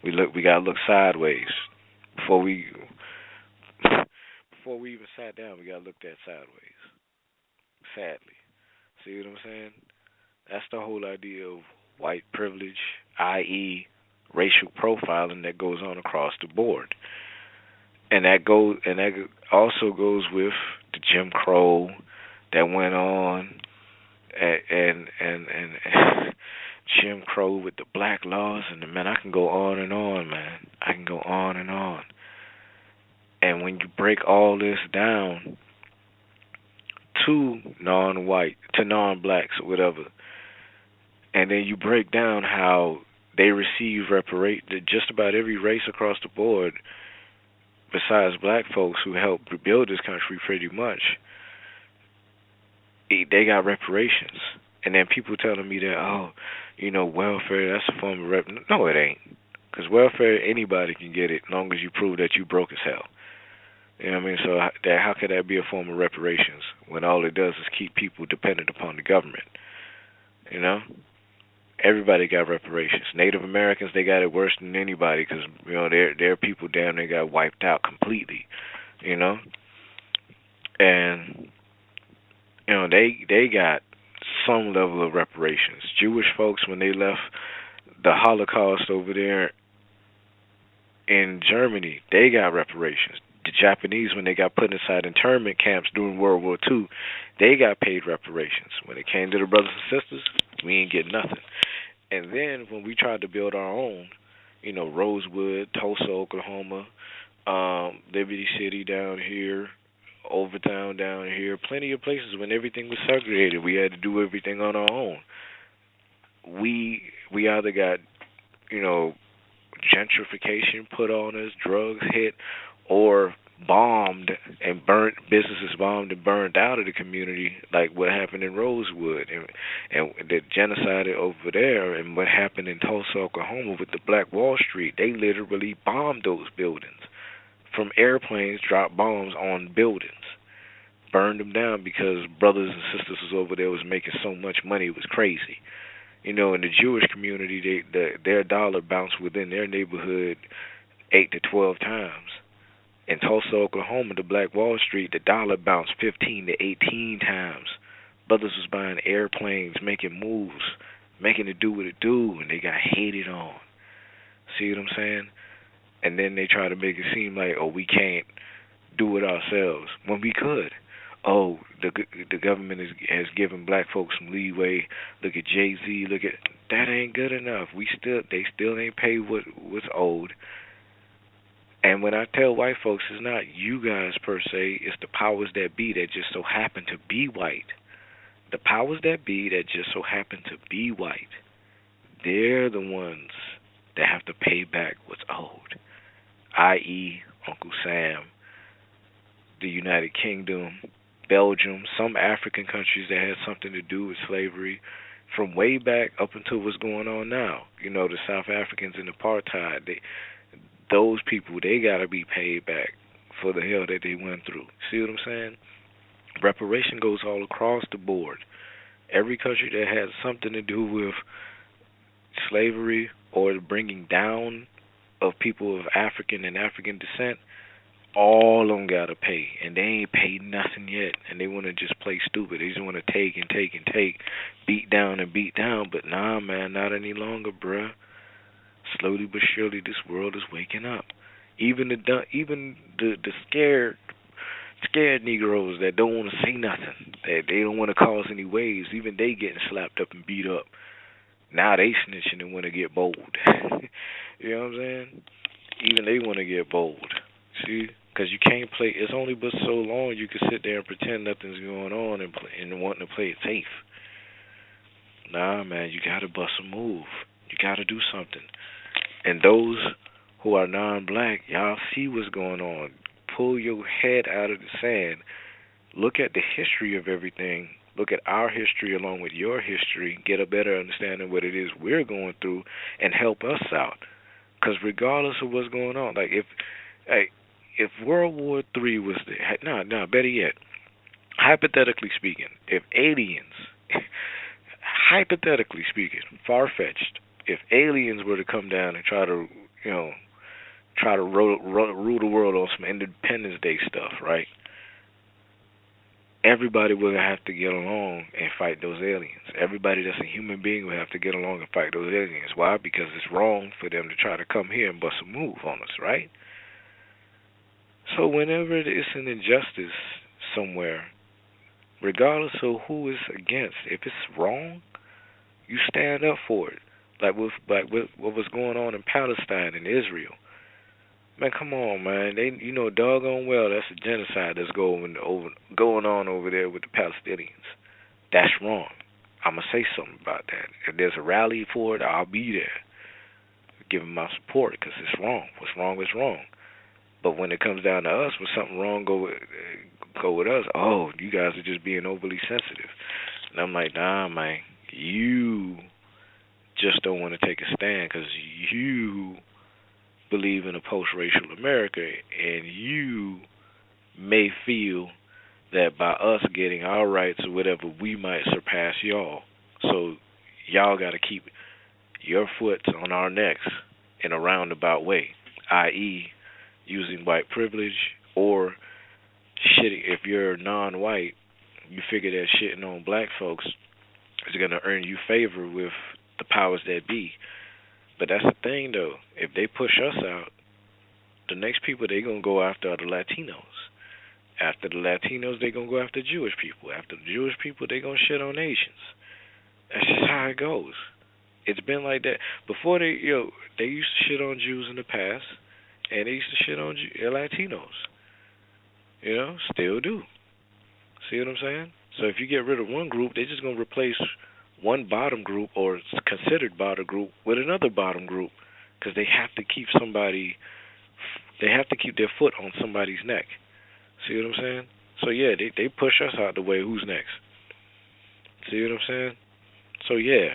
We gotta look sideways before we even sat down. We gotta look that sideways. Sadly, see what I'm saying? That's the whole idea of white privilege, i.e., racial profiling that goes on across the board. And that also goes with the Jim Crow that went on, and Jim Crow with the black laws, and man, I can go on and on, man. I can go on and on. And when you break all this down to non-blacks or whatever, and then you break down how they receive just about every race across the board, besides black folks who helped rebuild this country pretty much, they got reparations. And then people telling me that, welfare, that's a form of rep. No, it ain't. Because welfare, anybody can get it as long as you prove that you broke as hell. You know what I mean? So how could that be a form of reparations when all it does is keep people dependent upon the government? Everybody got reparations. Native Americans, they got it worse than anybody because, their people down there got wiped out completely, And, they got some level of reparations. Jewish folks, when they left the Holocaust over there in Germany, they got reparations. The Japanese, when they got put inside internment camps during World War II, they got paid reparations. When it came to the brothers and sisters, we ain't get nothing. And then when we tried to build our own, Rosewood, Tulsa, Oklahoma, Liberty City down here, Overtown down here, plenty of places when everything was segregated. We had to do everything on our own. We either got, you know, gentrification put on us, drugs hit, or bombed and burnt businesses bombed and burned out of the community, like what happened in Rosewood and the genocide over there, and what happened in Tulsa, Oklahoma with the Black Wall Street. They literally bombed those buildings. From airplanes, dropped bombs on buildings, burned them down because brothers and sisters was over there was making so much money, it was crazy. In the Jewish community, their dollar bounced within their neighborhood 8 to 12 times. In Tulsa, Oklahoma, the Black Wall Street, the dollar bounced 15 to 18 times. Brothers was buying airplanes, making moves, making it do what it do, and they got hated on. See what I'm saying? And then they try to make it seem like, oh, we can't do it ourselves when we could. Oh, the government has given black folks some leeway. Look at Jay-Z. Look at that. Ain't good enough. They still ain't paid what's owed. And when I tell white folks, it's not you guys per se. It's the powers that be that just so happen to be white. The powers that be that just so happen to be white. They're the ones that have to pay back what's owed. I.e., Uncle Sam, the United Kingdom, Belgium, some African countries that had something to do with slavery from way back up until what's going on now. The South Africans in apartheid, those people, they got to be paid back for the hell that they went through. See what I'm saying? Reparation goes all across the board. Every country that has something to do with slavery or the bringing down of people of African and African descent, all of them got to pay, and they ain't paid nothing yet, and they want to just play stupid. They just want to take and take and take, beat down and beat down, but nah, man, not any longer, bruh. Slowly but surely, this world is waking up. Even the scared Negroes that don't want to say nothing, that they don't want to cause any waves, even they getting slapped up and beat up. Now they snitching and want to get bold. You know what I'm saying? Even they want to get bold. See? Because you can't play. It's only but so long you can sit there and pretend nothing's going on and wanting to play it safe. Nah, man, you got to bust a move. You got to do something. And those who are non-black, y'all see what's going on. Pull your head out of the sand. Look at the history of everything. Look at our history along with your history. Get a better understanding of what it is we're going through and help us out. Because regardless of what's going on, like if World War III was better yet, hypothetically speaking, if aliens, hypothetically speaking, far-fetched, if aliens were to come down and try to rule the world on some Independence Day stuff, right? Everybody would have to get along and fight those aliens. Everybody that's a human being would have to get along and fight those aliens. Why? Because it's wrong for them to try to come here and bust a move on us, right? So whenever it's an injustice somewhere, regardless of who is against, if it's wrong, you stand up for it. Like with what was going on in Palestine and Israel. Man, come on, man. They, doggone well, that's a genocide that's going on over there with the Palestinians. That's wrong. I'm going to say something about that. If there's a rally for it, I'll be there. Give them my support because it's wrong. What's wrong is wrong. But when it comes down to us, when something wrong go with us, oh, you guys are just being overly sensitive. And I'm like, nah, man, you just don't want to take a stand because you believe in a post-racial America, and you may feel that by us getting our rights or whatever, we might surpass y'all. So y'all got to keep your foot on our necks in a roundabout way, i.e., using white privilege or shitting. If you're non-white, you figure that shitting on black folks is going to earn you favor with the powers that be. But that's the thing, though. If they push us out, the next people they going to go after are the Latinos. After the Latinos, they going to go after Jewish people. After the Jewish people, they going to shit on Asians. That's just how it goes. It's been like that before. They used to shit on Jews in the past, and they used to shit on Latinos. Still do. See what I'm saying? So if you get rid of one group, they're just gonna replace one bottom group or considered bottom group with another bottom group, because they have to keep somebody. They have to keep their foot on somebody's neck. See what I'm saying? So yeah, they push us out the way. Who's next? See what I'm saying? So yeah,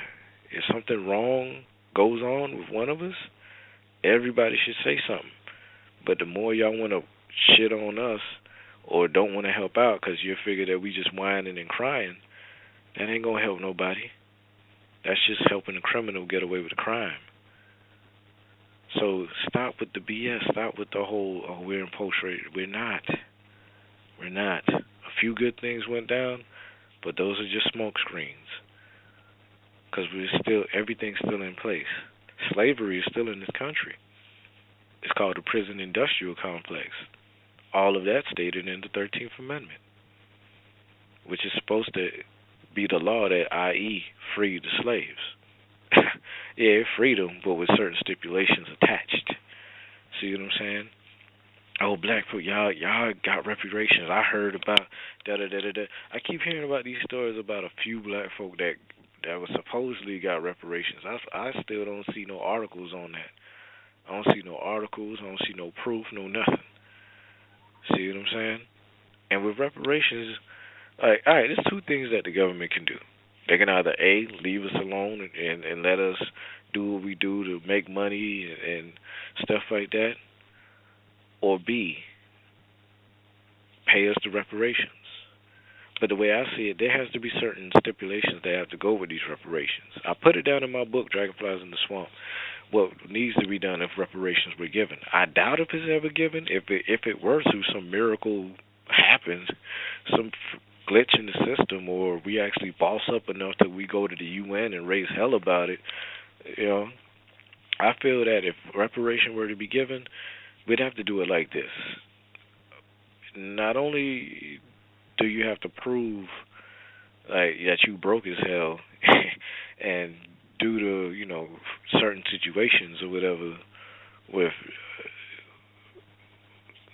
if something wrong goes on with one of us, everybody should say something. But the more y'all want to shit on us or don't want to help out because you figure that we just whining and crying, that ain't gonna help nobody. That's just helping the criminal get away with the crime. So stop with the BS. Stop with the whole, oh, we're in post-rated. We're not. We're not. A few good things went down, but those are just smoke screens. Because everything's still in place. Slavery is still in this country. It's called the prison industrial complex. All of that stated in the 13th Amendment, which is supposed to be the law that, i.e., freed the slaves. Yeah, it freed them, but with certain stipulations attached. See what I'm saying? Oh, black folk, y'all got reparations. I heard about da-da-da-da-da. I keep hearing about these stories about a few black folk that was supposedly got reparations. I still don't see no articles on that. I don't see no articles. I don't see no proof, no nothing. See what I'm saying? And with reparations, all right, there's two things that the government can do. They can either A, leave us alone and let us do what we do to make money and stuff like that, or B, pay us the reparations. But the way I see it, there has to be certain stipulations that have to go with these reparations. I put it down in my book, Dragonflies in the Swamp, what needs to be done if reparations were given. I doubt if it's ever given. If it were to, some miracle happens, some glitch in the system, or we actually boss up enough that we go to the UN and raise hell about it, I feel that if reparation were to be given, we'd have to do it like this. Not only do you have to prove that you broke as hell and due to certain situations or whatever with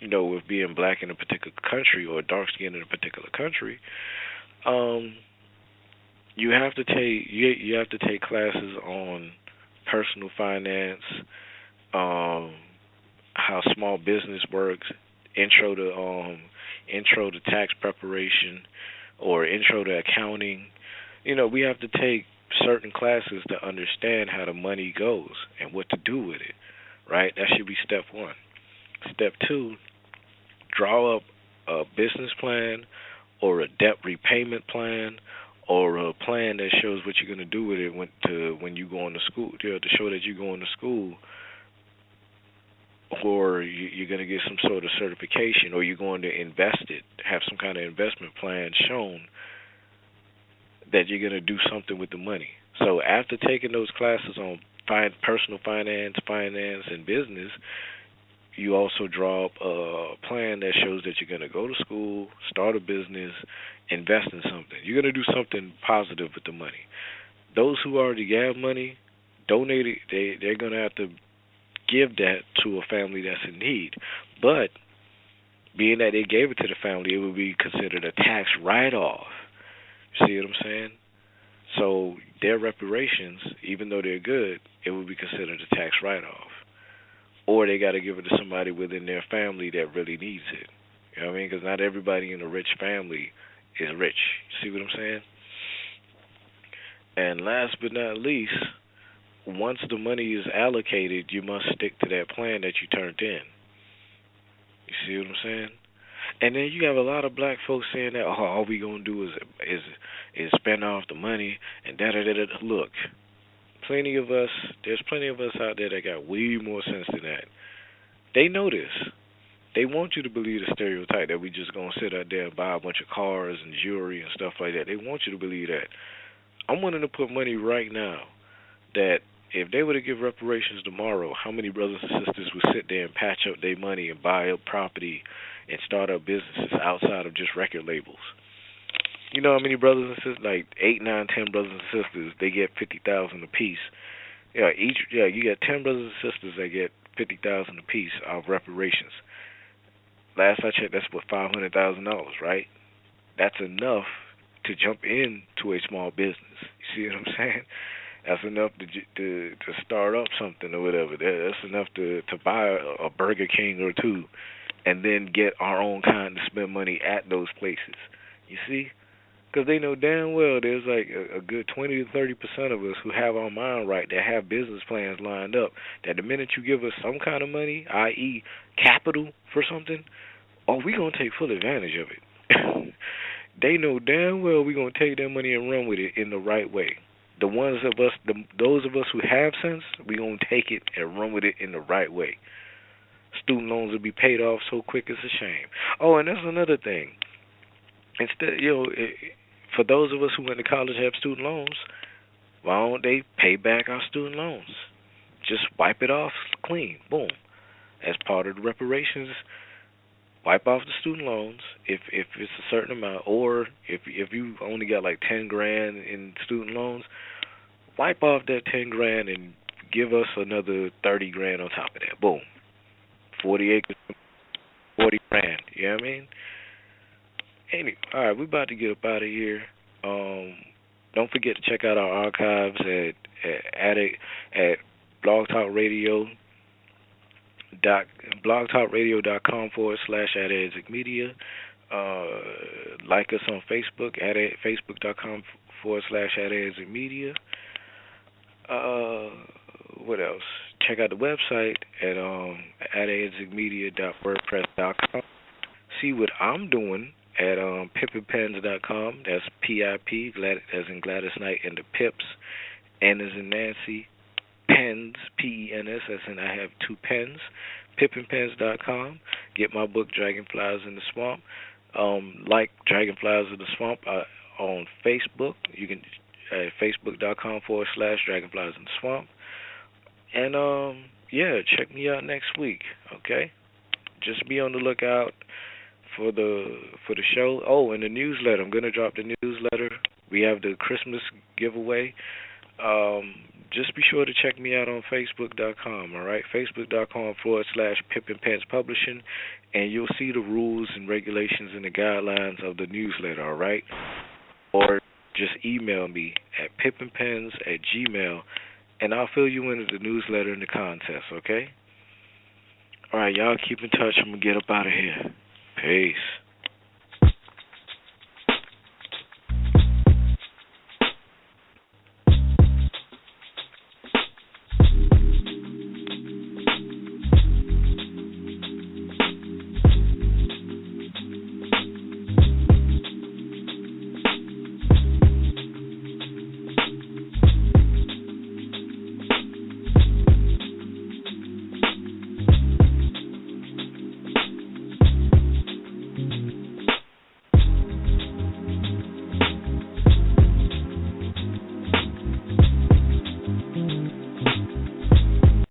with being black in a particular country or dark skin in a particular country, you have to take classes on personal finance, how small business works, intro to tax preparation, or intro to accounting. We have to take certain classes to understand how the money goes and what to do with it, right? That should be step one. Step two, draw up a business plan or a debt repayment plan or a plan that shows what you're going to do with it when you go into school, to show that you're going to school, or you're going to get some sort of certification, or you're going to invest it, have some kind of investment plan shown that you're going to do something with the money. So after taking those classes on personal finance, and business, you also draw up a plan that shows that you're going to go to school, start a business, invest in something. You're going to do something positive with the money. Those who already have money, donate it. They're going to have to give that to a family that's in need. But being that they gave it to the family, it would be considered a tax write-off. See what I'm saying? So their reparations, even though they're good, it would be considered a tax write-off. Or they got to give it to somebody within their family that really needs it. You know what I mean? Because not everybody in a rich family is rich. See what I'm saying? And last but not least, once the money is allocated, you must stick to that plan that you turned in. You see what I'm saying? And then you have a lot of black folks saying that, oh, all we gonna do is spend off the money and da-da-da-da. Look, there's plenty of us out there that got way more sense than that. They know this. They want you to believe the stereotype that we just gonna sit out there and buy a bunch of cars and jewelry and stuff like that. They want you to believe that. I'm willing to put money right now that if they were to give reparations tomorrow, how many brothers and sisters would sit there and patch up their money and buy up property and start up businesses outside of just record labels? You know how many brothers and sisters, like 8, 9, 10 brothers and sisters, they get 50,000 apiece. You got 10 brothers and sisters that get 50,000 apiece of reparations. Last I checked, that's what $500,000, right? That's enough to jump into a small business. You see what I'm saying? That's enough to start up something or whatever. That's enough to buy a Burger King or two, and then get our own kind to spend money at those places. You see? Because they know damn well there's like a good 20 to 30% of us who have our mind right, that have business plans lined up, that the minute you give us some kind of money, i.e. capital for something, we're going to take full advantage of it. They know damn well we're going to take that money and run with it in the right way. Those of us who have sense, we're going to take it and run with it in the right way. Student loans will be paid off so quick it's a shame. Oh, and that's another thing. Instead, for those of us who went to college and have student loans, why don't they pay back our student loans? Just wipe it off clean, boom. As part of the reparations, wipe off the student loans if it's a certain amount, or if you only got like 10 grand in student loans, wipe off that 10 grand and give us another 30 grand on top of that. Boom. 40 acres, 40 grand. You know what I mean? Anyway, all right, we're about to get up out of here. Don't forget to check out our archives at blogtalkradio.com/@media. Like us on Facebook at facebook.com/@media. What else? Check out the website at @media.wordpress.com. See what I'm doing at Pipnpens.com. That's PIP, as in Gladys Knight, and the Pips, N as in Nancy, Pens, PENS, as in I have 2 pens. Pipnpens.com. Get my book Dragonflies in the Swamp. Like Dragonflies in the Swamp on Facebook. You can at facebook.com/Dragonflies in the Swamp. And check me out next week. Okay, just be on the lookout for the show. Oh, and the newsletter. I'm gonna drop the newsletter. We have the Christmas giveaway. Just be sure to check me out on Facebook.com. All right, Facebook.com/Pipnpens Publishing, and you'll see the rules and regulations and the guidelines of the newsletter. All right, or just email me at pipnpens@gmail.com, and I'll fill you in with the newsletter and the contest. Okay. All right, y'all keep in touch. I'm gonna get up out of here. Peace.